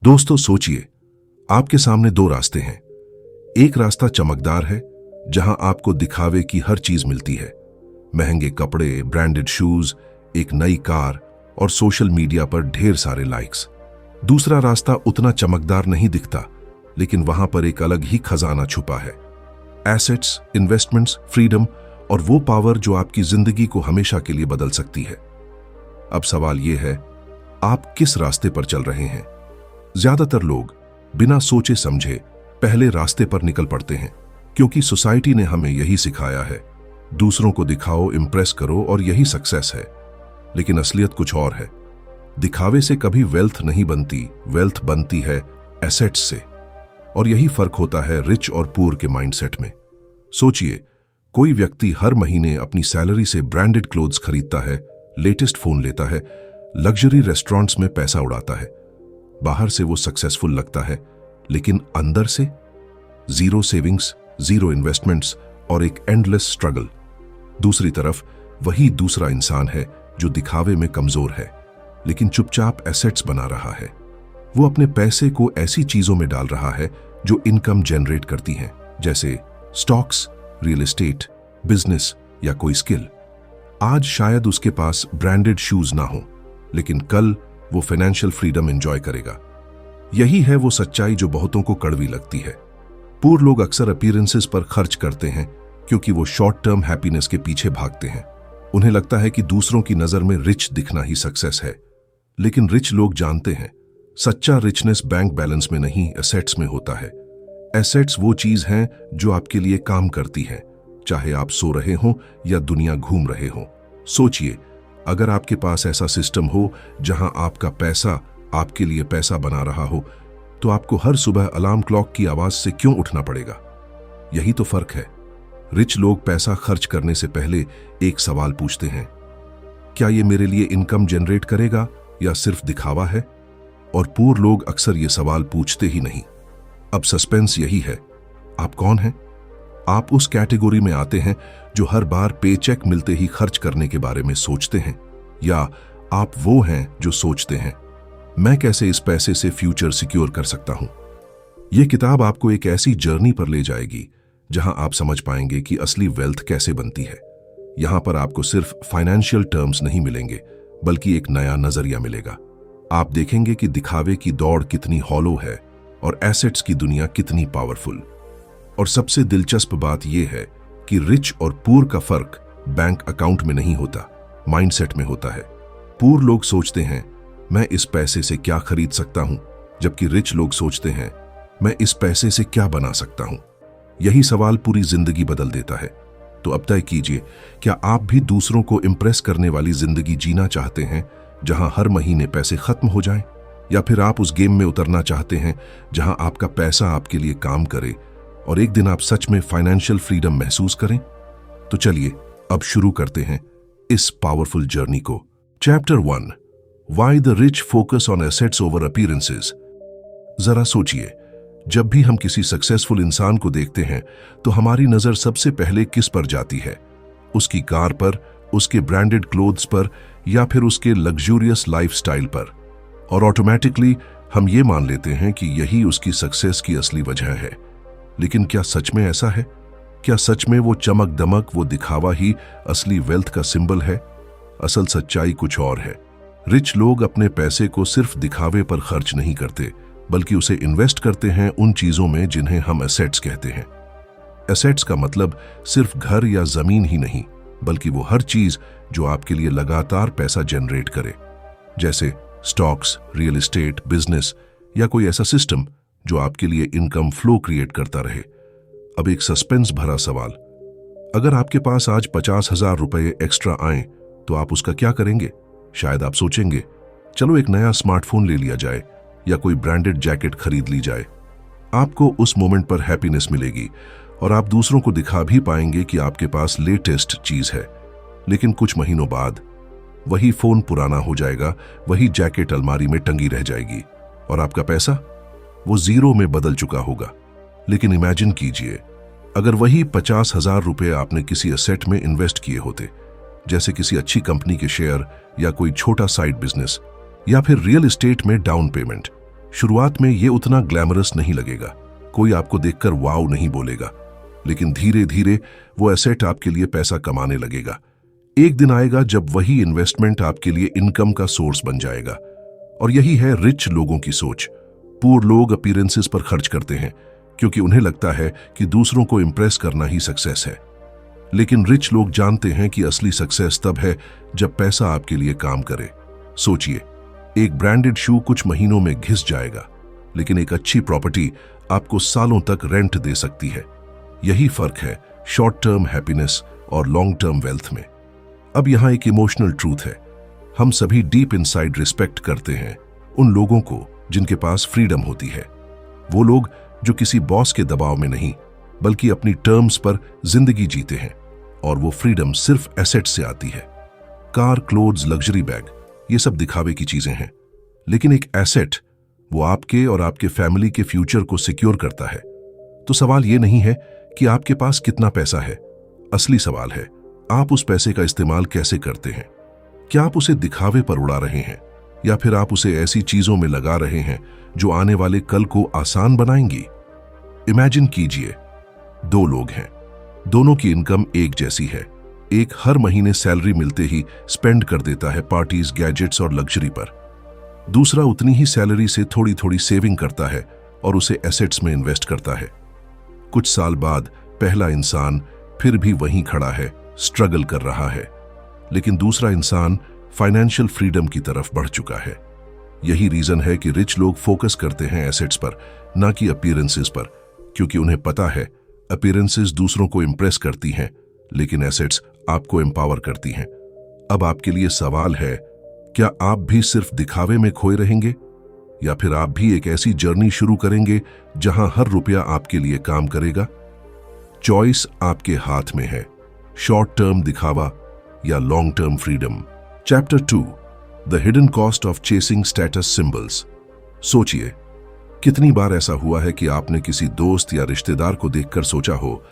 दोस्तों सोचिए, आपके सामने दो रास्ते हैं। एक रास्ता चमकदार है, जहां आपको दिखावे की हर चीज मिलती है, महंगे कपड़े, ब्रांडेड शूज, एक नई कार और सोशल मीडिया पर ढेर सारे लाइक्स। दूसरा रास्ता उतना चमकदार नहीं दिखता, लेकिन वहां पर एक अलग ही खजाना छुपा है। एसेट्स, इन्वेस्टमेंट्स, फ्रीडम और वो पावर जो आपकी जिंदगी को हमेशा के लिए बदल सकती है। अब सवाल यह है, आप किस रास्ते पर चल रहे हैं? ज्यादातर लोग बिना सोचे समझे पहले रास्ते पर निकल पड़ते हैं, क्योंकि सोसाइटी ने हमें यही सिखाया है, दूसरों को दिखाओ, इंप्रेस करो और यही सक्सेस है। लेकिन असलियत कुछ और है। दिखावे से कभी वेल्थ नहीं बनती, वेल्थ बनती है एसेट्स से। और यही फर्क होता है रिच और पुअर के माइंडसेट में। सोचिए, कोई व्यक्ति हर महीने अपनी सैलरी से ब्रांडेड क्लोथ्स खरीदता है, लेटेस्ट फोन लेता है, लग्जरी रेस्टोरेंट्स में पैसा उड़ाता है। बाहर से वो सक्सेसफुल लगता है, लेकिन अंदर से जीरो सेविंग्स, जीरो इन्वेस्टमेंट्स और एक एंडलेस स्ट्रगल। दूसरी तरफ वही दूसरा इंसान है जो दिखावे में कमजोर है, लेकिन चुपचाप एसेट्स बना रहा है। वो अपने पैसे को ऐसी चीजों में डाल रहा है जो इनकम जनरेट करती हैं, जैसे स्टॉक्स, रियल एस्टेट, बिजनेस या कोई स्किल। आज शायद उसके पास ब्रांडेड शूज ना हो, लेकिन कल वो फाइनेंशियल फ्रीडम एंजॉय करेगा। यही है वो सच्चाई जो बहुतों को कड़वी लगती है। पूरे लोग अक्सर अपीयरेंसेस पर खर्च करते हैं, क्योंकि वो शॉर्ट टर्म हैप्पीनेस के पीछे भागते हैं। उन्हें लगता है कि दूसरों की नजर में रिच दिखना ही सक्सेस है। लेकिन रिच लोग जानते हैं, सच्चा रिचनेस बैंक बैलेंस में नहीं, एसेट्स में होता है। एसेट्स वो चीज हैं जो आपके लिए काम करती हैं, चाहे आप सो रहे हो या दुनिया घूम रहे हो। सोचिए, अगर आपके पास ऐसा सिस्टम हो जहां आपका पैसा आपके लिए पैसा बना रहा हो, तो आपको हर सुबह अलार्म क्लॉक की आवाज से क्यों उठना पड़ेगा? यही तो फर्क है। रिच लोग पैसा खर्च करने से पहले एक सवाल पूछते हैं, क्या ये मेरे लिए इनकम जनरेट करेगा या सिर्फ दिखावा है? और पुअर लोग अक्सर ये सवाल पूछते ही नहीं। अब सस्पेंस यही है, आप कौन हैं? आप उस कैटेगरी में आते हैं जो हर बार पेचेक मिलते ही खर्च करने के बारे में सोचते हैं, या आप वो हैं जो सोचते हैं, मैं कैसे इस पैसे से फ्यूचर सिक्योर कर सकता हूं? यह किताब आपको एक ऐसी जर्नी पर ले जाएगी जहां आप समझ पाएंगे कि असली वेल्थ कैसे बनती है। यहां पर आपको सिर्फ फाइनेंशियल टर्म्स नहीं मिलेंगे, बल्कि एक नया नजरिया मिलेगा। आप देखेंगे कि दिखावे की दौड़ कितनी हॉलो है और एसेट्स की दुनिया कितनी पावरफुल। और सबसे दिलचस्प बात यह है कि रिच और पुअर का फर्क बैंक अकाउंट में नहीं होता, माइंडसेट में होता है। पुअर लोग सोचते हैं, मैं इस पैसे से क्या खरीद सकता हूं, जबकि रिच लोग सोचते हैं, मैं इस पैसे से क्या बना सकता हूं। यही सवाल पूरी जिंदगी बदल देता है। तो अब तय कीजिए, क्या आप भी दूसरों को इंप्रेस करने वाली जिंदगी जीना चाहते हैं, जहां हर महीने पैसे खत्म हो जाएं? या फिर आप उस गेम में उतरना चाहते हैं जहां आपका पैसा आपके लिए काम करे और एक दिन आप सच में फाइनेंशियल फ्रीडम महसूस करें? तो चलिए अब शुरू करते हैं इस पावरफुल जर्नी को। Chapter 1, why the rich focus on assets over appearances. जरा सोचिए, जब भी हम किसी सक्सेसफुल इंसान को देखते हैं तो हमारी नजर सबसे पहले किस पर जाती है? उसकी कार पर, उसके ब्रांडेड क्लोथ्स पर, या फिर उसके लग्जूरियस लाइफस्टाइल पर। और ऑटोमेटिकली हम ये मान लेते हैं कि यही उसकी सक्सेस की असली वजह है। लेकिन क्या सच में ऐसा है? क्या सच में वो चमक दमक, वो दिखावा ही असली वेल्थ का सिंबल है? असल सच्चाई कुछ और है। रिच लोग अपने पैसे को सिर्फ दिखावे पर खर्च नहीं करते, बल्कि उसे इन्वेस्ट करते हैं उन चीजों में जिन्हें हम एसेट्स कहते हैं। एसेट्स का मतलब सिर्फ घर या जमीन ही नहीं, बल्कि वो हर चीज जो आपके लिए लगातार पैसा जनरेट करे, जैसे स्टॉक्स, रियल एस्टेट, बिजनेस या कोई ऐसा सिस्टम जो आपके लिए इनकम फ्लो क्रिएट करता रहे। अब एक सस्पेंस भरा सवाल, अगर आपके पास आज 50,000 रुपए एक्स्ट्रा आए तो आप उसका क्या करेंगे? शायद आप सोचेंगे, चलो एक नया स्मार्टफोन ले लिया जाए या कोई ब्रांडेड जैकेट खरीद ली जाए। आपको उस मोमेंट पर हैप्पीनेस मिलेगी और आप दूसरों को दिखा भी पाएंगे कि आपके पास लेटेस्ट चीज है। लेकिन कुछ महीनों बाद वही फोन पुराना हो जाएगा, वही जैकेट अलमारी में टंगी रह जाएगी और आपका पैसा वो जीरो में बदल चुका होगा। लेकिन इमेजिन कीजिए, अगर वही 50,000 रुपए आपने किसी एसेट में इन्वेस्ट किए होते, जैसे किसी अच्छी कंपनी के शेयर या कोई छोटा साइड बिजनेस या फिर रियल एस्टेट में डाउन पेमेंट, शुरुआत में ये उतना ग्लैमरस नहीं लगेगा, कोई आपको देखकर वाव नहीं बोलेगा, लेकिन धीरे धीरे वो एसेट आपके लिए पैसा कमाने लगेगा। एक दिन आएगा जब वही इन्वेस्टमेंट आपके लिए इनकम का सोर्स बन जाएगा। और यही है रिच लोगों की सोच। पुअर लोग अपीयरेंसेस पर खर्च करते हैं क्योंकि उन्हें लगता है कि दूसरों को इंप्रेस करना ही सक्सेस है। लेकिन रिच लोग जानते हैं कि असली सक्सेस तब है जब पैसा आपके लिए काम करे। सोचिए, एक ब्रांडेड शू कुछ महीनों में घिस जाएगा, लेकिन एक अच्छी प्रॉपर्टी आपको सालों तक रेंट दे सकती है। यही फर्क है शॉर्ट टर्म हैप्पीनेस और लॉन्ग टर्म वेल्थ में। अब यहां एक इमोशनल ट्रूथ है। हम सभी डीप इनसाइड रिस्पेक्ट करते हैं उन लोगों को जिनके पास फ्रीडम होती है। वो लोग जो किसी बॉस के दबाव में नहीं बल्कि अपनी टर्म्स पर जिंदगी जीते हैं, और वो फ्रीडम सिर्फ एसेट से आती है। कार, क्लोथ्स, लग्जरी बैग, ये सब दिखावे की चीजें हैं, लेकिन एक एसेट वो आपके और आपके फैमिली के फ्यूचर को सिक्योर करता है। तो सवाल ये नहीं है कि आपके पास कितना पैसा है, असली सवाल है आप उस पैसे का इस्तेमाल कैसे करते हैं। क्या आप उसे दिखावे पर उड़ा रहे हैं या फिर आप उसे ऐसी चीजों में लगा रहे हैं जो आने वाले कल को आसान बनाएंगी। इमेजिन कीजिए, दो लोग हैं, दोनों की इनकम एक जैसी है। एक हर महीने सैलरी मिलते ही स्पेंड कर देता है पार्टीज, गैजेट्स और लग्जरी पर। दूसरा उतनी ही सैलरी से थोड़ी थोड़ी सेविंग करता है और उसे एसेट्स में इन्वेस्ट करता है। कुछ साल बाद पहला इंसान फिर भी वहीं खड़ा है, स्ट्रगल कर रहा है, लेकिन दूसरा इंसान फाइनेंशियल फ्रीडम की तरफ बढ़ चुका है। यही रीजन है कि रिच लोग फोकस करते हैं एसेट्स पर, ना कि अपीयरेंसेस पर, क्योंकि उन्हें पता है अपीयरेंसेस दूसरों को इंप्रेस करती हैं, लेकिन एसेट्स आपको एम्पावर करती हैं। अब आपके लिए सवाल है, क्या आप भी सिर्फ दिखावे में खोए रहेंगे या फिर आप भी एक ऐसी जर्नी शुरू करेंगे जहां हर रुपया आपके लिए काम करेगा? चॉइस आपके हाथ में है, शॉर्ट टर्म दिखावा या long term freedom. Chapter 2, the hidden cost of chasing status symbols. सोचिए, कितनी बार ऐसा हुआ है कि आपने किसी दोस्त या रिश्तेदार को देखकर सोचा हो,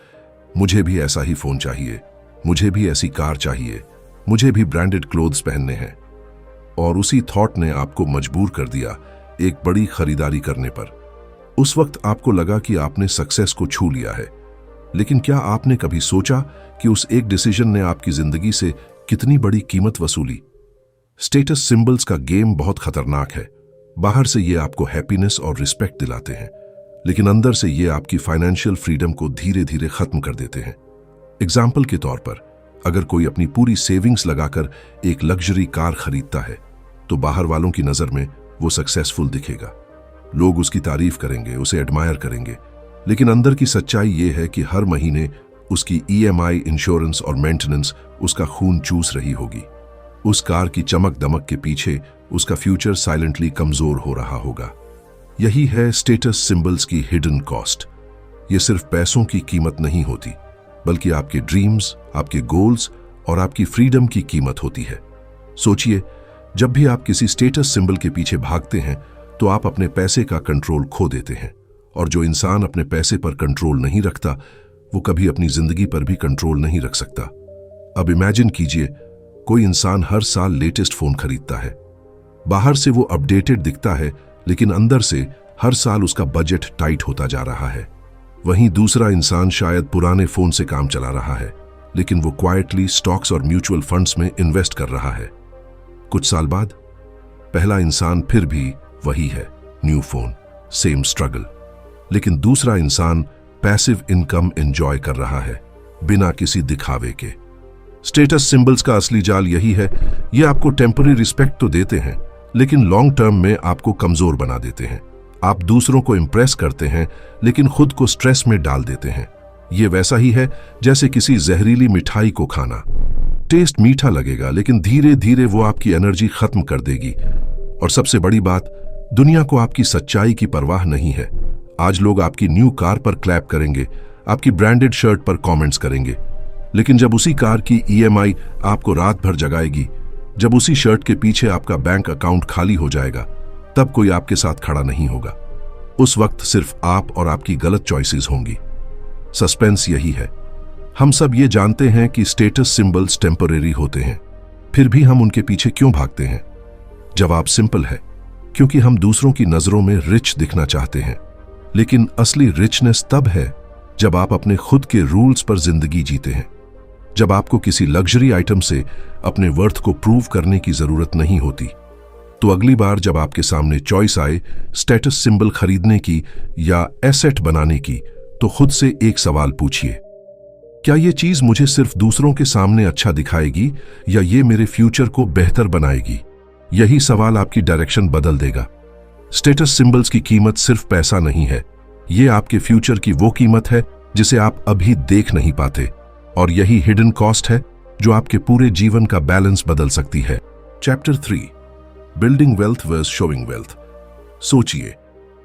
मुझे भी ऐसा ही फोन चाहिए, मुझे भी ऐसी कार चाहिए, मुझे भी ब्रांडेड क्लोथ्स पहनने हैं, और उसी थॉट ने आपको मजबूर कर दिया एक बड़ी खरीदारी करने पर। उस वक्त आपको लगा कि आपने सक्सेस को छू लिया है, लेकिन क्या आपने कभी सोचा कि उस एक डिसीजन ने आपकी जिंदगी से कितनी बड़ी कीमत वसूली? स्टेटस सिंबल्स का गेम बहुत खतरनाक है। बाहर से ये आपको हैप्पीनेस और रिस्पेक्ट दिलाते हैं, लेकिन अंदर से ये आपकी फाइनेंशियल फ्रीडम को धीरे धीरे खत्म कर देते हैं। एग्जाम्पल के तौर पर, अगर कोई अपनी पूरी सेविंग्स लगाकर एक लग्जरी कार खरीदता है, तो बाहर वालों की नजर में वो सक्सेसफुल दिखेगा। लोग उसकी तारीफ करेंगे, उसे एडमायर करेंगे, लेकिन अंदर की सच्चाई ये है कि हर महीने उसकी EMI, इंश्योरेंस और मेंटेनेंस उसका खून चूस रही होगी। उस कार की चमक दमक के पीछे उसका फ्यूचर साइलेंटली कमजोर हो रहा होगा। यही है स्टेटस सिंबल्स की हिडन कॉस्ट। ये सिर्फ पैसों की कीमत नहीं होती, बल्कि आपके ड्रीम्स, आपके गोल्स और आपकी फ्रीडम की कीमत होती है। सोचिए, जब भी आप किसी स्टेटस सिंबल के पीछे भागते हैं तो आप अपने पैसे का कंट्रोल खो देते हैं, और जो इंसान अपने पैसे पर कंट्रोल नहीं रखता वो कभी अपनी जिंदगी पर भी कंट्रोल नहीं रख सकता। अब इमेजिन कीजिए, कोई इंसान हर साल लेटेस्ट फोन खरीदता है। बाहर से वो अपडेटेड दिखता है, लेकिन अंदर से हर साल उसका बजट टाइट होता जा रहा है। वहीं दूसरा इंसान शायद पुराने फोन से काम चला रहा है, लेकिन वो क्वाइटली स्टॉक्स और म्यूचुअल फंड्स में इन्वेस्ट कर रहा है। कुछ साल बाद पहला इंसान फिर भी वही है, न्यू फोन, सेम स्ट्रगल, लेकिन दूसरा इंसान पैसिव इनकम एंजॉय कर रहा है बिना किसी दिखावे के। स्टेटस सिंबल्स का असली जाल यही है, ये आपको टेम्पररी रिस्पेक्ट तो देते हैं, लेकिन लॉन्ग टर्म में आपको कमजोर बना देते हैं। आप दूसरों को इंप्रेस करते हैं, लेकिन खुद को स्ट्रेस में डाल देते हैं। ये वैसा ही है जैसे किसी जहरीली मिठाई को खाना। टेस्ट मीठा लगेगा, लेकिन धीरे धीरे वो आपकी एनर्जी खत्म कर देगी। और सबसे बड़ी बात, दुनिया को आपकी सच्चाई की परवाह नहीं है। आज लोग आपकी न्यू कार पर क्लैप करेंगे, आपकी ब्रांडेड शर्ट पर कमेंट्स करेंगे, लेकिन जब उसी कार की EMI आपको रात भर जगाएगी, जब उसी शर्ट के पीछे आपका बैंक अकाउंट खाली हो जाएगा, तब कोई आपके साथ खड़ा नहीं होगा। उस वक्त सिर्फ आप और आपकी गलत चॉइसेस होंगी। सस्पेंस यही है। हम सब ये जानते हैं कि स्टेटस सिंबल्स टेम्परेरी होते हैं, फिर भी हम उनके पीछे क्यों भागते हैं? जवाब सिंपल है, क्योंकि हम दूसरों की नजरों में रिच दिखना चाहते हैं। लेकिन असली रिचनेस तब है जब आप अपने खुद के रूल्स पर जिंदगी जीते हैं, जब आपको किसी लग्जरी आइटम से अपने वर्थ को प्रूव करने की जरूरत नहीं होती। तो अगली बार जब आपके सामने चॉइस आए स्टेटस सिंबल खरीदने की या एसेट बनाने की, तो खुद से एक सवाल पूछिए, क्या ये चीज मुझे सिर्फ दूसरों के सामने अच्छा दिखाएगी या ये मेरे फ्यूचर को बेहतर बनाएगी? यही सवाल आपकी डायरेक्शन बदल देगा। स्टेटस सिंबल्स की कीमत सिर्फ पैसा नहीं है, ये आपके फ्यूचर की वो कीमत है जिसे आप अभी देख नहीं पाते, और यही हिडन कॉस्ट है जो आपके पूरे जीवन का बैलेंस बदल सकती है। Chapter 3, building wealth versus showing wealth. सोचिए,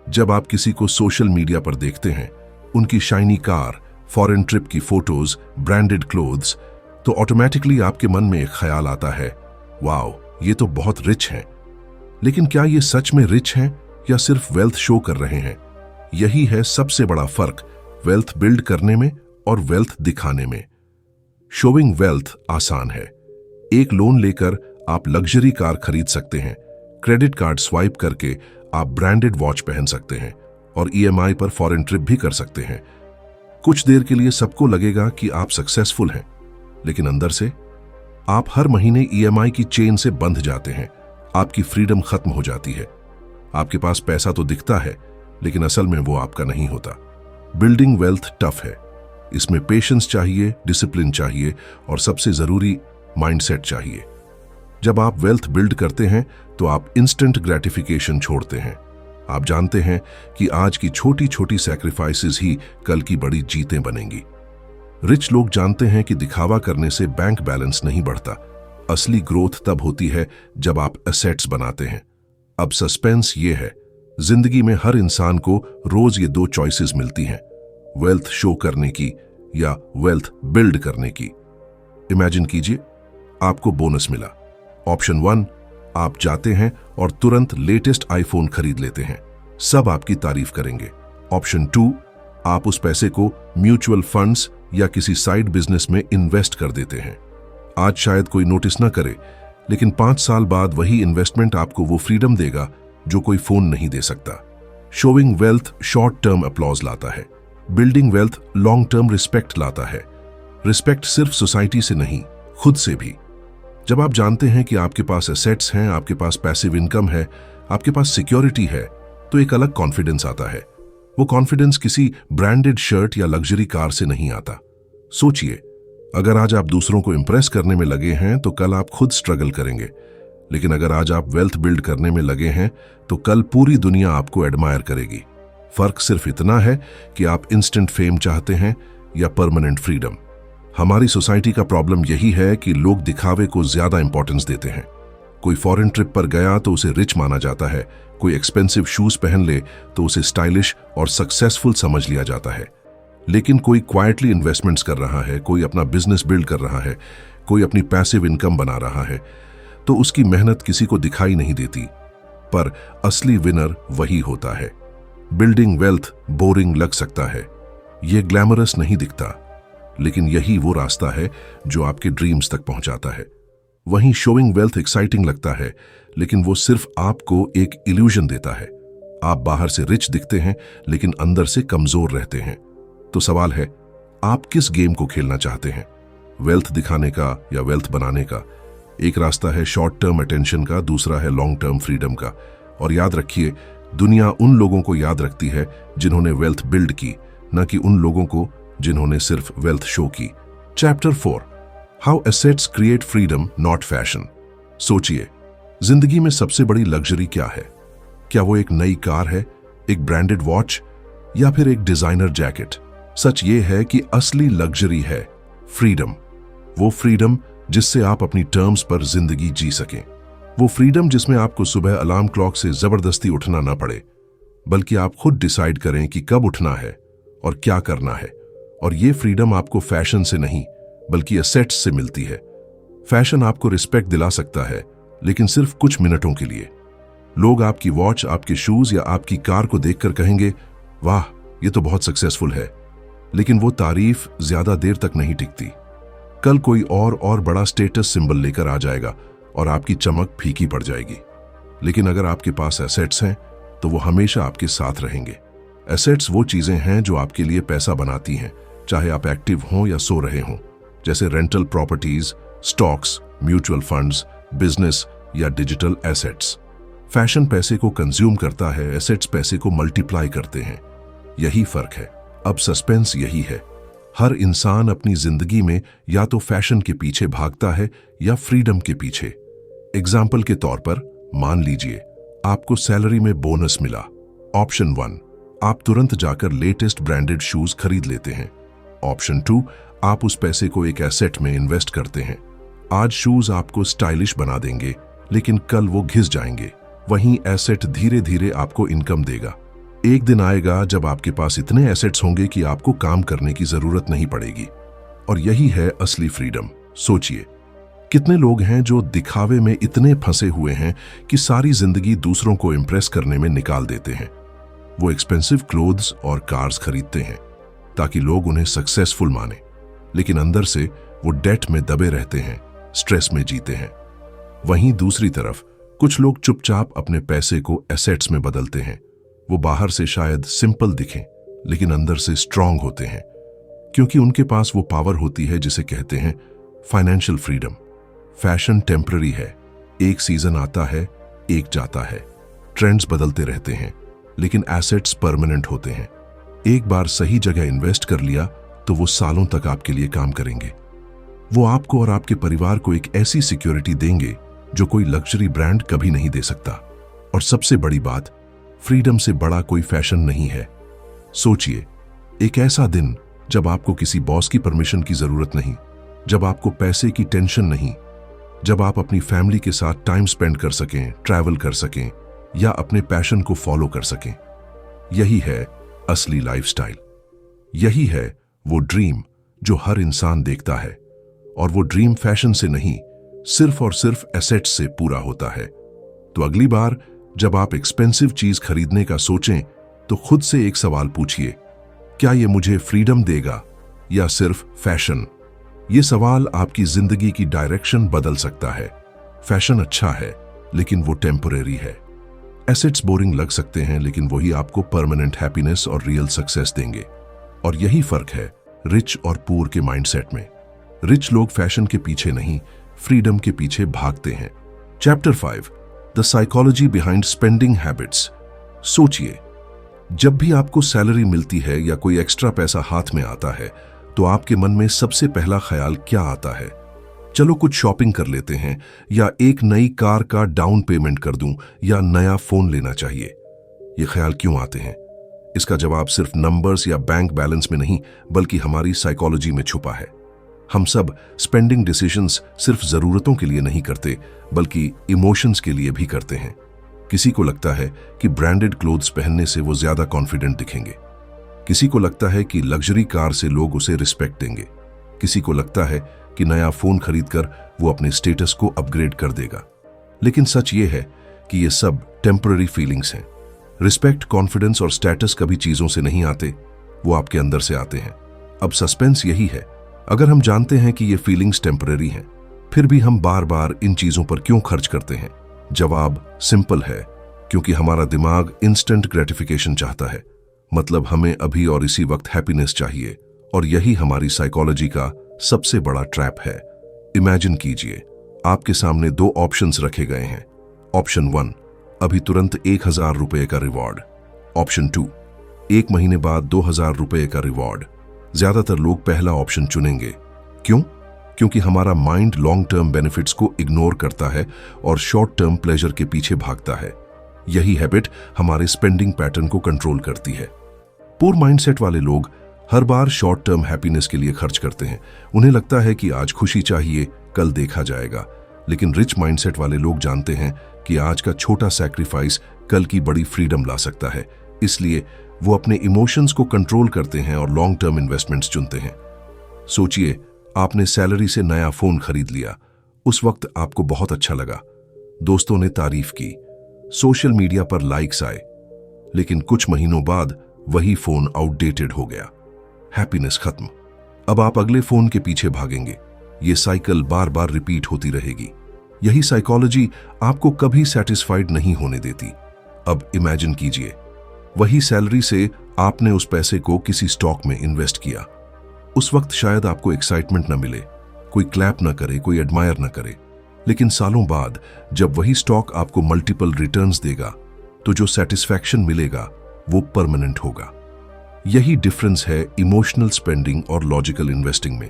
जब आप किसी को सोशल मीडिया पर देखते हैं, उनकी शाइनी कार, फॉरेन ट्रिप की फोटोज, ब्रांडेड क्लोथ्स, तो ऑटोमेटिकली आपके मन में एक ख्याल आता है, वाओ, ये तो बहुत रिच हैं। लेकिन क्या ये सच में रिच हैं या सिर्फ वेल्थ शो कर रहे हैं? यही है सबसे बड़ा फर्क वेल्थ बिल्ड करने में और वेल्थ दिखाने में। शोइंग वेल्थ आसान है। एक लोन लेकर आप लग्जरी कार खरीद सकते हैं, क्रेडिट कार्ड स्वाइप करके आप ब्रांडेड वॉच पहन सकते हैं और ईएमआई पर फॉरेन ट्रिप भी कर सकते हैं। कुछ देर के लिए सबको लगेगा कि आप सक्सेसफुल हैं, लेकिन अंदर से आप हर महीने ईएमआई की चेन से बंध जाते हैं। आपकी फ्रीडम खत्म हो जाती है। आपके पास पैसा तो दिखता है, लेकिन असल में वो आपका नहीं होता। बिल्डिंग वेल्थ टफ है। इसमें पेशेंस चाहिए, डिसिप्लिन चाहिए और सबसे जरूरी माइंडसेट चाहिए। जब आप वेल्थ बिल्ड करते हैं तो आप इंस्टेंट ग्रेटिफिकेशन छोड़ते हैं। आप जानते हैं कि आज की छोटी छोटी सैक्रिफाइसेस ही कल की बड़ी जीतें बनेंगी। रिच लोग जानते हैं कि दिखावा करने से बैंक बैलेंस नहीं बढ़ता। असली ग्रोथ तब होती है जब आप एसेट्स बनाते हैं। अब सस्पेंस ये है, जिंदगी में हर इंसान को रोज ये दो चॉइसेस मिलती हैं, वेल्थ शो करने की या वेल्थ बिल्ड करने की। इमेजिन कीजिए, आपको बोनस मिला। ऑप्शन 1, आप जाते हैं और तुरंत लेटेस्ट आईफोन खरीद लेते हैं, सब आपकी तारीफ करेंगे। ऑप्शन 2, आप उस पैसे को म्यूचुअल फंड्स या किसी साइड बिजनेस में इन्वेस्ट कर देते हैं। आज शायद कोई नोटिस ना करे, लेकिन 5 साल बाद वही इन्वेस्टमेंट आपको वो फ्रीडम देगा जो कोई फोन नहीं दे सकता। Showing wealth short term applause लाता है, building wealth long term respect लाता है। रिस्पेक्ट सिर्फ सोसाइटी से नहीं, खुद से भी। जब आप जानते हैं कि आपके पास एसेट्स हैं, आपके पास पैसिव इनकम है, आपके पास सिक्योरिटी है, तो एक अलग कॉन्फिडेंस आता है। वो कॉन्फिडेंस किसी ब्रांडेड शर्ट या लग्जरी कार से नहीं आता। सोचिए, अगर आज आप दूसरों को इंप्रेस करने में लगे हैं तो कल आप खुद स्ट्रगल करेंगे। लेकिन अगर आज आप वेल्थ बिल्ड करने में लगे हैं तो कल पूरी दुनिया आपको एडमायर करेगी। फर्क सिर्फ इतना है कि आप इंस्टेंट फेम चाहते हैं या परमानेंट फ्रीडम। हमारी सोसाइटी का प्रॉब्लम यही है कि लोग दिखावे को ज्यादा इंपॉर्टेंस देते हैं। कोई फॉरेन ट्रिप पर गया तो उसे रिच माना जाता है, कोई एक्सपेंसिव शूज पहन ले तो उसे स्टाइलिश और सक्सेसफुल समझ लिया जाता है। लेकिन कोई क्वाइटली इन्वेस्टमेंट्स कर रहा है, कोई अपना बिजनेस बिल्ड कर रहा है, कोई अपनी पैसिव इनकम बना रहा है, तो उसकी मेहनत किसी को दिखाई नहीं देती। पर असली विनर वही होता है। बिल्डिंग वेल्थ बोरिंग लग सकता है, ये ग्लैमरस नहीं दिखता, लेकिन यही वो रास्ता है जो आपके ड्रीम्स तक पहुंचाता है। वहीं शोइंग वेल्थ एक्साइटिंग लगता है, लेकिन वो सिर्फ आपको एक इल्यूजन देता है। आप बाहर से रिच दिखते हैं लेकिन अंदर से कमजोर रहते हैं। तो सवाल है, आप किस गेम को खेलना चाहते हैं, वेल्थ दिखाने का या वेल्थ बनाने का? एक रास्ता है शॉर्ट टर्म अटेंशन का, दूसरा है लॉन्ग टर्म फ्रीडम का। और याद रखिए, दुनिया उन लोगों को याद रखती है जिन्होंने वेल्थ बिल्ड की, न कि उन लोगों को जिन्होंने सिर्फ वेल्थ शो की। Chapter 4, how assets create freedom not fashion. सोचिए, जिंदगी में सबसे बड़ी लग्जरी क्या है? क्या वो एक नई कार है, एक ब्रांडेड वॉच, या फिर एक डिजाइनर जैकेट? सच ये है कि असली लग्जरी है फ्रीडम। वो फ्रीडम जिससे आप अपनी टर्म्स पर जिंदगी जी सकें। वो फ्रीडम जिसमें आपको सुबह अलार्म क्लॉक से जबरदस्ती उठना ना पड़े, बल्कि आप खुद डिसाइड करें कि कब उठना है और क्या करना है। और ये फ्रीडम आपको फैशन से नहीं बल्कि एसेट्स से मिलती है। फैशन आपको रिस्पेक्ट दिला सकता है, लेकिन सिर्फ कुछ मिनटों के लिए। लोग आपकी वॉच, आपके शूज या आपकी कार को देखकर कहेंगे, वाह, ये तो बहुत सक्सेसफुल है, लेकिन वो तारीफ ज्यादा देर तक नहीं टिकती। कल कोई और बड़ा स्टेटस सिंबल लेकर आ जाएगा और आपकी चमक फीकी पड़ जाएगी। लेकिन अगर आपके पास एसेट्स हैं तो वो हमेशा आपके साथ रहेंगे। एसेट्स वो चीजें हैं जो आपके लिए पैसा बनाती हैं, चाहे आप एक्टिव हों या सो रहे हों, जैसे rental properties, stocks, mutual funds, business या डिजिटल एसेट्स। फैशन पैसे को कंज्यूम करता है, एसेट्स पैसे को मल्टीप्लाई करते हैं। यही फर्क है। अब सस्पेंस यही है, हर इंसान अपनी जिंदगी में या तो फैशन के पीछे भागता है या फ्रीडम के पीछे। एग्जाम्पल के तौर पर मान लीजिए आपको सैलरी में बोनस मिला। ऑप्शन 1, आप तुरंत जाकर लेटेस्ट ब्रांडेड शूज खरीद लेते हैं। ऑप्शन 2, आप उस पैसे को एक एसेट में इन्वेस्ट करते हैं। आज शूज आपको स्टाइलिश बना देंगे, लेकिन कल वो घिस जाएंगे। वहीं एसेट धीरे धीरे आपको इनकम देगा। एक दिन आएगा जब आपके पास इतने एसेट्स होंगे कि आपको काम करने की जरूरत नहीं पड़ेगी। और यही है असली फ्रीडम। सोचिए, कितने लोग हैं जो दिखावे में इतने फंसे हुए हैं कि सारी जिंदगी दूसरों को इंप्रेस करने में निकाल देते हैं। वो एक्सपेंसिव क्लोथ्स और कार्स खरीदते हैं ताकि लोग उन्हें सक्सेसफुल माने, लेकिन अंदर से वो डेट में दबे रहते हैं, स्ट्रेस में जीते हैं। वहीं दूसरी तरफ कुछ लोग चुपचाप अपने पैसे को एसेट्स में बदलते हैं। वो बाहर से शायद सिंपल दिखें, लेकिन अंदर से स्ट्रांग होते हैं, क्योंकि उनके पास वो पावर होती है जिसे कहते हैं फाइनेंशियल फ्रीडम। फैशन टेम्पररी है, एक सीजन आता है, एक जाता है, ट्रेंड्स बदलते रहते हैं, लेकिन एसेट्स परमानेंट होते हैं। एक बार सही जगह इन्वेस्ट कर लिया तो वो सालों तक आपके लिए काम करेंगे। वो आपको और आपके परिवार को एक ऐसी सिक्योरिटी देंगे जो कोई लग्जरी ब्रांड कभी नहीं दे सकता। और सबसे बड़ी बात, फ्रीडम से बड़ा कोई फैशन नहीं है। सोचिए, एक ऐसा दिन जब आपको किसी बॉस की परमिशन की जरूरत नहीं, जब आपको पैसे की टेंशन नहीं, जब आप अपनी फैमिली के साथ टाइम स्पेंड कर सकें, ट्रैवल कर सकें या अपने पैशन को फॉलो कर सकें। यही है असली लाइफस्टाइल। यही है वो ड्रीम जो हर इंसान देखता है। और वो ड्रीम फैशन से नहीं, सिर्फ और सिर्फ एसेट्स से पूरा होता है। तो अगली बार जब आप एक्सपेंसिव चीज खरीदने का सोचें तो खुद से एक सवाल पूछिए, क्या ये मुझे फ्रीडम देगा या सिर्फ फैशन? ये सवाल आपकी जिंदगी की डायरेक्शन बदल सकता है। फैशन अच्छा है, लेकिन वो टेम्परेरी है। एसेट्स बोरिंग लग सकते हैं, लेकिन वही आपको परमानेंट हैप्पीनेस और रियल सक्सेस देंगे। और यही फर्क है रिच और पुअर के माइंडसेट में। रिच लोग फैशन के पीछे नहीं, फ्रीडम के पीछे भागते हैं। Chapter 5, the psychology behind spending habits. सोचिए, जब भी आपको सैलरी मिलती है या कोई एक्स्ट्रा पैसा हाथ में आता है तो आपके मन में सबसे पहला ख्याल क्या आता है? चलो कुछ शॉपिंग कर लेते हैं, या एक नई कार का डाउन पेमेंट कर दूं, या नया फोन लेना चाहिए। ये ख्याल क्यों आते हैं? इसका जवाब सिर्फ नंबर्स या बैंक बैलेंस में नहीं, बल्कि हमारी साइकोलॉजी में छुपा है। हम सब स्पेंडिंग डिसीजंस सिर्फ जरूरतों के लिए नहीं करते, बल्कि इमोशंस के लिए भी करते हैं। किसी को लगता है कि ब्रांडेड क्लोथ्स पहनने से वो ज्यादा कॉन्फिडेंट दिखेंगे। किसी को लगता है कि लग्जरी कार से लोग उसे रिस्पेक्ट देंगे। किसी को लगता है कि नया फोन खरीदकर वो अपने स्टेटस को अपग्रेड कर देगा। लेकिन सच ये है कि ये सब टेम्पररी फीलिंग्स हैं। रिस्पेक्ट, कॉन्फिडेंस और स्टेटस कभी चीजों से नहीं आते, वो आपके अंदर से आते हैं। अब सस्पेंस यही है, अगर हम जानते हैं कि ये फीलिंग्स टेम्पररी हैं, फिर भी हम बार बार इन चीजों पर क्यों खर्च करते हैं? जवाब सिंपल है, क्योंकि हमारा दिमाग इंस्टेंट ग्रेटिफिकेशन चाहता है। मतलब हमें अभी और इसी वक्त हैप्पीनेस चाहिए, और यही हमारी साइकोलॉजी का सबसे बड़ा ट्रैप है। इमेजिन कीजिए, आपके सामने दो ऑप्शंस रखे गए हैं। ऑप्शन 1, अभी तुरंत 1000 रुपए का रिवॉर्ड। ऑप्शन 2, 1 महीने बाद 2000 रुपए का रिवॉर्ड। ज्यादातर लोग पहला ऑप्शन चुनेंगे। क्यों? क्योंकि हमारा माइंड लॉन्ग टर्म बेनिफिट्स को इग्नोर करता है और शॉर्ट टर्म प्लेजर के पीछे भागता है। यही हैबिट हमारे स्पेंडिंग पैटर्न को कंट्रोल करती है। पुअर माइंडसेट वाले लोग हर बार शॉर्ट टर्म हैप्पीनेस के लिए खर्च करते हैं। उन्हें लगता है कि आज खुशी चाहिए, कल देखा जाएगा। लेकिन रिच माइंडसेट वाले लोग जानते हैं कि आज का छोटा सैक्रिफाइस कल की बड़ी फ्रीडम ला सकता है। इसलिए वो अपने इमोशंस को कंट्रोल करते हैं और लॉन्ग टर्म इन्वेस्टमेंट्स चुनते हैं। सोचिए, आपने सैलरी से नया फोन खरीद लिया। उस वक्त आपको बहुत अच्छा लगा, दोस्तों ने तारीफ की, सोशल मीडिया पर लाइक्स आए। लेकिन कुछ महीनों बाद वही फोन आउटडेटेड हो गया, हैप्पीनेस खत्म। अब आप अगले फोन के पीछे भागेंगे। ये साइकिल बार बार रिपीट होती रहेगी। यही साइकोलॉजी आपको कभी सेटिस्फाइड नहीं होने देती। अब इमेजिन कीजिए, वही सैलरी से आपने उस पैसे को किसी स्टॉक में इन्वेस्ट किया। उस वक्त शायद आपको एक्साइटमेंट न मिले, कोई क्लैप न करे, कोई एडमायर न करे, लेकिन सालों बाद जब वही स्टॉक आपको मल्टीपल रिटर्न्स देगा तो जो सेटिस्फैक्शन मिलेगा वो परमानेंट होगा। यही डिफरेंस है इमोशनल स्पेंडिंग और लॉजिकल इन्वेस्टिंग में।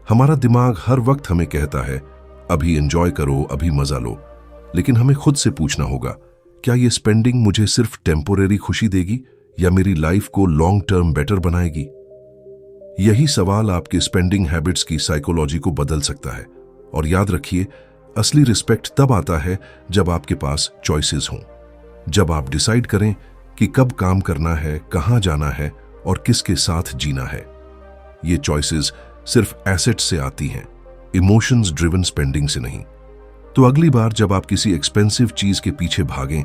हमारा दिमाग हर वक्त हमें कहता है अभी एंजॉय करो, अभी मजा लो, लेकिन हमें खुद से पूछना होगा, क्या ये स्पेंडिंग मुझे सिर्फ टेम्पोरेरी खुशी देगी या मेरी लाइफ को लॉन्ग टर्म बेटर बनाएगी? यही सवाल आपके स्पेंडिंग हैबिट्स की साइकोलॉजी को बदल सकता है। और याद रखिए, असली रिस्पेक्ट तब आता है जब आपके पास चॉइसेस हों, जब आप डिसाइड करें कि कब काम करना है, कहां जाना है और किसके साथ जीना है। ये चॉइसेस सिर्फ एसेट से आती हैं, इमोशंस ड्रिवन स्पेंडिंग से नहीं। तो अगली बार जब आप किसी एक्सपेंसिव चीज के पीछे भागें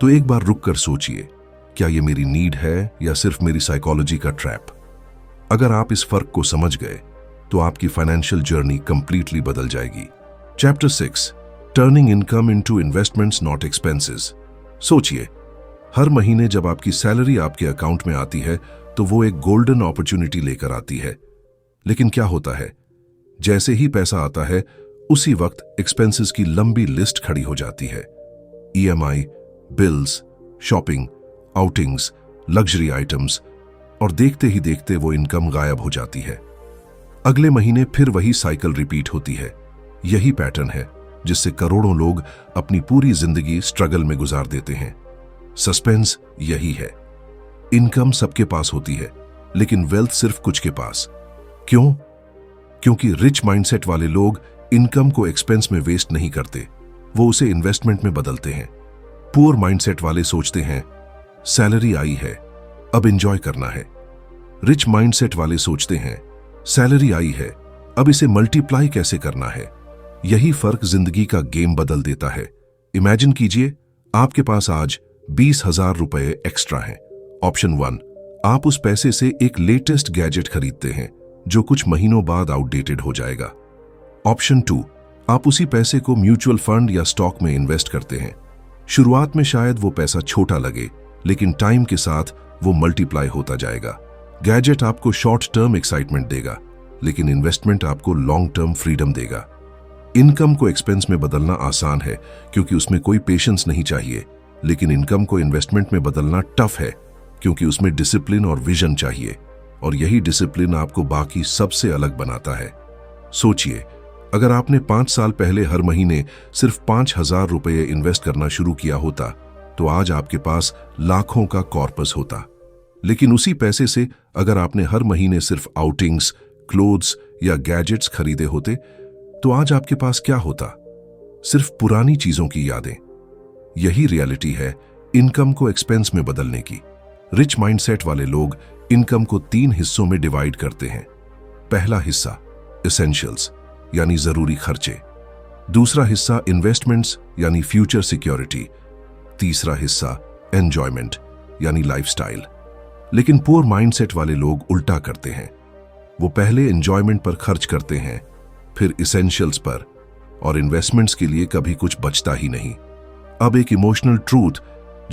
तो एक बार रुक कर सोचिए, क्या ये मेरी नीड है या सिर्फ मेरी साइकोलॉजी का ट्रैप? अगर आप इस फर्क को समझ गए तो आपकी फाइनेंशियल जर्नी कंप्लीटली बदल जाएगी। Chapter 6, turning income into investments not expenses. सोचिए, हर महीने जब आपकी सैलरी आपके अकाउंट में आती है तो वो एक गोल्डन अपॉर्चुनिटी लेकर आती है। लेकिन क्या होता है, जैसे ही पैसा आता है उसी वक्त एक्सपेंसेस की लंबी लिस्ट खड़ी हो जाती है। EMI, bills, shopping, outings, luxury items, और देखते ही देखते वो इनकम गायब हो जाती है। अगले महीने फिर वही साइकिल रिपीट होती है। यही पैटर्न है जिससे करोड़ों लोग अपनी पूरी जिंदगी स्ट्रगल में गुजार देते हैं। सस्पेंस यही है, इनकम सबके पास होती है लेकिन वेल्थ सिर्फ कुछ के पास। क्यों? क्योंकि रिच माइंडसेट वाले लोग इनकम को एक्सपेंस में वेस्ट नहीं करते, वो उसे इन्वेस्टमेंट में बदलते हैं। पुअर माइंडसेट वाले सोचते हैं सैलरी आई है, अब एंजॉय करना है। रिच माइंडसेट वाले सोचते हैं सैलरी आई है, अब इसे मल्टीप्लाई कैसे करना है। यही फर्क जिंदगी का गेम बदल देता है। इमेजिन कीजिए, आपके पास आज 20,000 रुपए एक्स्ट्रा हैं। ऑप्शन 1, आप उस पैसे से एक लेटेस्ट गैजेट खरीदते हैं जो कुछ महीनों बाद आउटडेटेड हो जाएगा। ऑप्शन 2, आप उसी पैसे को म्यूचुअल फंड या स्टॉक में इन्वेस्ट करते हैं। शुरुआत में शायद वो पैसा छोटा लगे, लेकिन टाइम के साथ वो मल्टीप्लाई होता जाएगा। गैजेट आपको शॉर्ट टर्म एक्साइटमेंट देगा, लेकिन इन्वेस्टमेंट आपको लॉन्ग टर्म फ्रीडम देगा। इनकम को एक्सपेंस में बदलना आसान है क्योंकि उसमें कोई पेशेंस नहीं चाहिए, लेकिन इनकम को इन्वेस्टमेंट में बदलना टफ है क्योंकि उसमें डिसिप्लिन और विजन चाहिए, और यही डिसिप्लिन आपको बाकी सबसे अलग बनाता है। सोचिए, अगर आपने 5 साल पहले हर महीने सिर्फ 5,000 रुपये इन्वेस्ट करना शुरू किया होता तो आज आपके पास लाखों का कॉर्पस होता। लेकिन उसी पैसे से अगर आपने हर महीने सिर्फ आउटिंग्स, क्लोथ्स या गैजेट्स खरीदे होते तो आज आपके पास क्या होता? सिर्फ पुरानी चीजों की यादें। यही रियलिटी है इनकम को एक्सपेंस में बदलने की। रिच माइंडसेट वाले लोग इनकम को 3 हिस्सों में डिवाइड करते हैं। पहला हिस्सा एसेंशियल्स यानी जरूरी खर्चे, दूसरा हिस्सा इन्वेस्टमेंट्स यानी फ्यूचर सिक्योरिटी, तीसरा हिस्सा एंजॉयमेंट यानी लाइफस्टाइल। लेकिन पुअर माइंडसेट वाले लोग उल्टा करते हैं। वो पहले एंजॉयमेंट पर खर्च करते हैं, फिर इसेंशियल्स पर, और इन्वेस्टमेंट्स के लिए कभी कुछ बचता ही नहीं। अब एक इमोशनल ट्रूथ,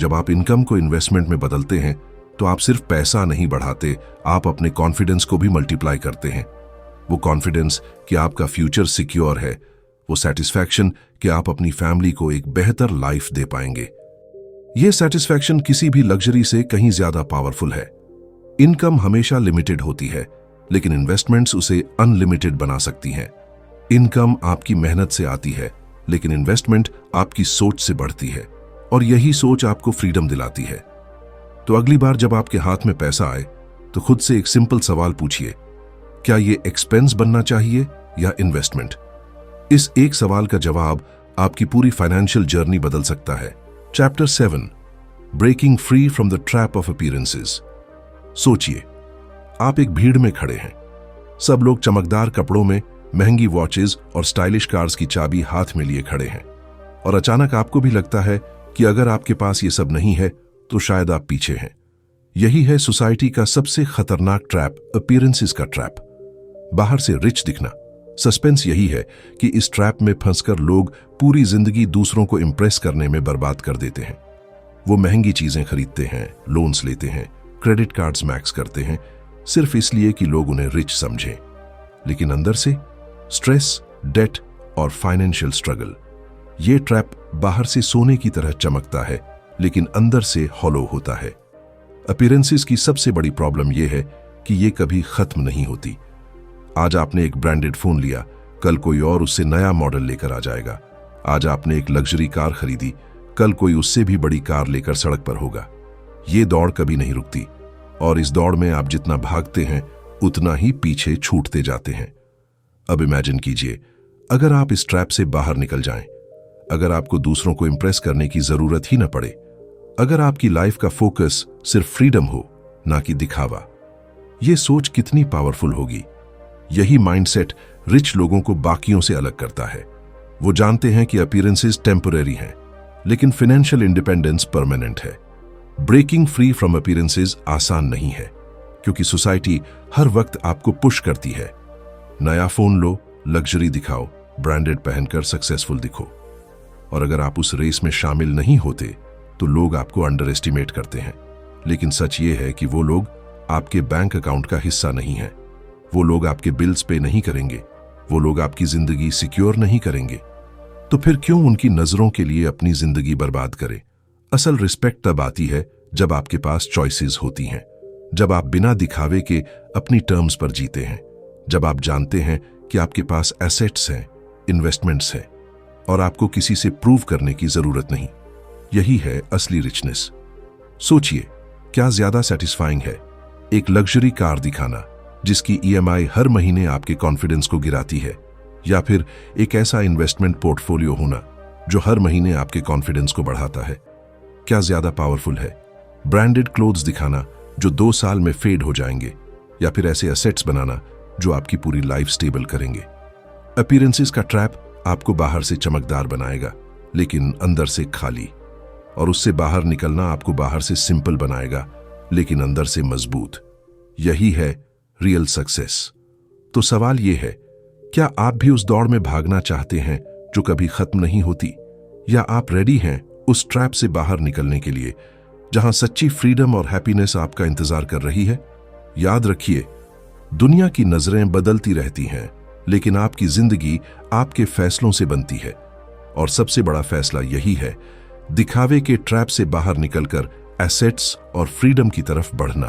जब आप इनकम को इन्वेस्टमेंट में बदलते हैं तो आप सिर्फ पैसा नहीं बढ़ाते, आप अपने कॉन्फिडेंस को भी मल्टीप्लाई करते हैं। वो कॉन्फिडेंस कि आपका फ्यूचर सिक्योर है, वो सेटिस्फैक्शन कि आप अपनी फैमिली को एक बेहतर लाइफ दे पाएंगे। ये सेटिस्फैक्शन किसी भी लग्जरी से कहीं ज्यादा पावरफुल है। इनकम हमेशा लिमिटेड होती है, लेकिन इन्वेस्टमेंट्स उसे अनलिमिटेड बना सकती हैं। इनकम आपकी मेहनत से आती है, लेकिन इन्वेस्टमेंट आपकी सोच से बढ़ती है, और यही सोच आपको फ्रीडम दिलाती है। तो अगली बार जब आपके हाथ में पैसा आए तो खुद से एक सिंपल सवाल पूछिए, क्या ये एक्सपेंस बनना चाहिए या इन्वेस्टमेंट? इस एक सवाल का जवाब आपकी पूरी फाइनेंशियल जर्नी बदल सकता है। Chapter 7, breaking free from the trap of appearances. सोचिए, आप एक भीड़ में खड़े हैं। सब लोग चमकदार कपड़ों में, महंगी वॉचेस और स्टाइलिश कार्स की चाबी हाथ में लिए खड़े हैं, और अचानक आपको भी लगता है कि अगर आपके पास ये सब नहीं है तो शायद आप पीछे हैं। यही है सोसाइटी का सबसे खतरनाक ट्रैप, अपीयरेंसेस का ट्रैप। बाहर से रिच दिखना, सस्पेंस यही है कि इस ट्रैप में फंसकर लोग पूरी जिंदगी दूसरों को इंप्रेस करने में बर्बाद कर देते हैं। वो महंगी चीजें खरीदते हैं, लोन्स लेते हैं, क्रेडिट कार्ड्स मैक्स करते हैं, सिर्फ इसलिए कि लोग उन्हें रिच समझें। लेकिन अंदर से स्ट्रेस, डेट और फाइनेंशियल स्ट्रगल। ये ट्रैप बाहर से सोने की तरह चमकता है, लेकिन अंदर से हॉलो होता है। अपीयरेंसेस की सबसे बड़ी प्रॉब्लम यह है कि ये कभी खत्म नहीं होती। आज आपने एक ब्रांडेड फोन लिया, कल कोई और उससे नया मॉडल लेकर आ जाएगा। आज आपने एक लग्जरी कार खरीदी, कल कोई उससे भी बड़ी कार लेकर सड़क पर होगा। ये दौड़ कभी नहीं रुकती, और इस दौड़ में आप जितना भागते हैं उतना ही पीछे छूटते जाते हैं। अब इमेजिन कीजिए, अगर आप इस ट्रैप से बाहर निकल जाएं, अगर आपको दूसरों को इंप्रेस करने की जरूरत ही न पड़े, अगर आपकी लाइफ का फोकस सिर्फ फ्रीडम हो, ना कि दिखावा। यह सोच कितनी पावरफुल होगी। यही माइंडसेट रिच लोगों को बाकियों से अलग करता है। वो जानते हैं कि अपीयरेंसेस टेम्पररी हैं, लेकिन फाइनेंशियल इंडिपेंडेंस परमानेंट है। ब्रेकिंग फ्री फ्रॉम अपीयरेंसेस आसान नहीं है, क्योंकि सोसाइटी हर वक्त आपको पुश करती है। नया फोन लो, लग्जरी दिखाओ, ब्रांडेड पहनकर सक्सेसफुल दिखो। और अगर आप उस रेस में शामिल नहीं होते तो लोग आपको अंडर एस्टिमेट करते हैं। लेकिन सच ये है कि वो लोग आपके बैंक अकाउंट का हिस्सा नहीं है। वो लोग आपके बिल्स पे नहीं करेंगे, वो लोग आपकी जिंदगी सिक्योर नहीं करेंगे। तो फिर क्यों उनकी नजरों के लिए अपनी जिंदगी बर्बाद करें? असल रिस्पेक्ट तब आती है जब आपके पास चॉइसेस होती हैं, जब आप बिना दिखावे के अपनी टर्म्स पर जीते हैं, जब आप जानते हैं कि आपके पास एसेट्स हैं, इन्वेस्टमेंट्स हैं, और आपको किसी से प्रूव करने की जरूरत नहीं। यही है असली रिचनेस। सोचिए, क्या ज्यादा सेटिस्फाइंग है, एक लग्जरी कार दिखाना जिसकी ईएमआई हर महीने आपके कॉन्फिडेंस को गिराती है, या फिर एक ऐसा इन्वेस्टमेंट पोर्टफोलियो होना जो हर महीने आपके कॉन्फिडेंस को बढ़ाता है? क्या ज्यादा पावरफुल है, ब्रांडेड क्लोथ्स दिखाना जो 2 साल में फेड हो जाएंगे, या फिर ऐसे एसेट्स बनाना जो आपकी पूरी लाइफ स्टेबल करेंगे? अपीयरेंसेस का ट्रैप आपको बाहर से चमकदार बनाएगा, लेकिन अंदर से खाली। और उससे बाहर निकलना आपको बाहर से सिंपल बनाएगा, लेकिन अंदर से मजबूत। यही है रियल सक्सेस। तो सवाल यह है, क्या आप भी उस दौड़ में भागना चाहते हैं जो कभी खत्म नहीं होती, या आप रेडी हैं उस ट्रैप से बाहर निकलने के लिए जहां सच्ची फ्रीडम और हैप्पीनेस आपका इंतजार कर रही है? याद रखिए, दुनिया की नजरें बदलती रहती हैं, लेकिन आपकी जिंदगी आपके फैसलों से बनती है। और सबसे बड़ा फैसला यही है, दिखावे के ट्रैप से बाहर निकलकर एसेट्स और फ्रीडम की तरफ बढ़ना।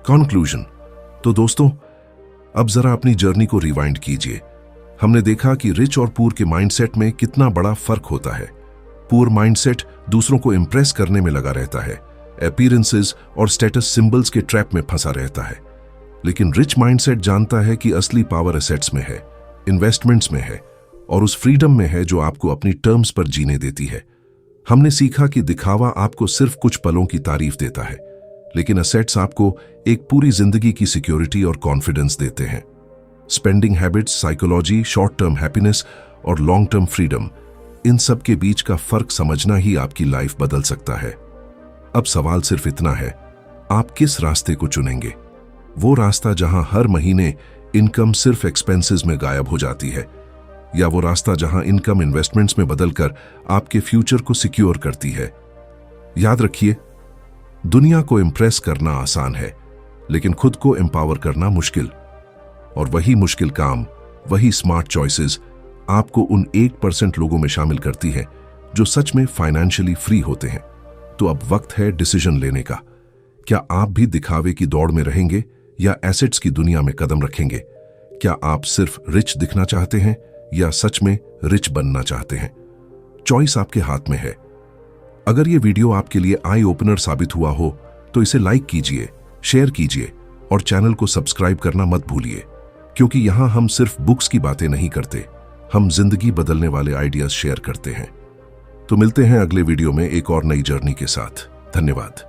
कंक्लूजन। तो दोस्तों, अब जरा अपनी जर्नी को रिवाइंड कीजिए। हमने देखा कि रिच और पुअर के माइंडसेट में कितना बड़ा फर्क होता है। पुअर माइंडसेट दूसरों को इंप्रेस करने में लगा रहता है, अपीयरेंसेस और स्टेटस सिंबल्स के ट्रैप में फंसा रहता है। लेकिन रिच माइंडसेट जानता है कि असली पावर एसेट्स में है, इन्वेस्टमेंट्स में है, और उस फ्रीडम में है जो आपको अपनी टर्म्स पर जीने देती है। हमने सीखा कि दिखावा आपको सिर्फ कुछ पलों की तारीफ देता है, लेकिन एसेट्स आपको एक पूरी जिंदगी की सिक्योरिटी और कॉन्फिडेंस देते हैं। Spending habits, psychology, short term happiness और लॉन्ग टर्म फ्रीडम, इन सब के बीच का फर्क समझना ही आपकी लाइफ बदल सकता है। अब सवाल सिर्फ इतना है, आप किस रास्ते को चुनेंगे? वो रास्ता जहां हर महीने इनकम सिर्फ एक्सपेंसेस में गायब हो जाती है, या वो रास्ता जहां इनकम इन्वेस्टमेंट्स में बदलकर आपके फ्यूचर को सिक्योर करती है? याद रखिए, दुनिया को इंप्रेस करना आसान है, लेकिन खुद को एम्पावर करना मुश्किल। और वही मुश्किल काम, वही स्मार्ट चॉइसेस आपको उन 1% लोगों में शामिल करती है जो सच में फाइनेंशियली फ्री होते हैं। तो अब वक्त है डिसीजन लेने का। क्या आप भी दिखावे की दौड़ में रहेंगे या एसेट्स की दुनिया में कदम रखेंगे? क्या आप सिर्फ रिच दिखना चाहते हैं या सच में रिच बनना चाहते हैं? चॉइस आपके हाथ में है। अगर ये वीडियो आपके लिए आई ओपनर साबित हुआ हो तो इसे लाइक कीजिए, शेयर कीजिए और चैनल को सब्सक्राइब करना मत भूलिए, क्योंकि यहां हम सिर्फ बुक्स की बातें नहीं करते, हम जिंदगी बदलने वाले आइडियाज शेयर करते हैं। तो मिलते हैं अगले वीडियो में एक और नई जर्नी के साथ। धन्यवाद।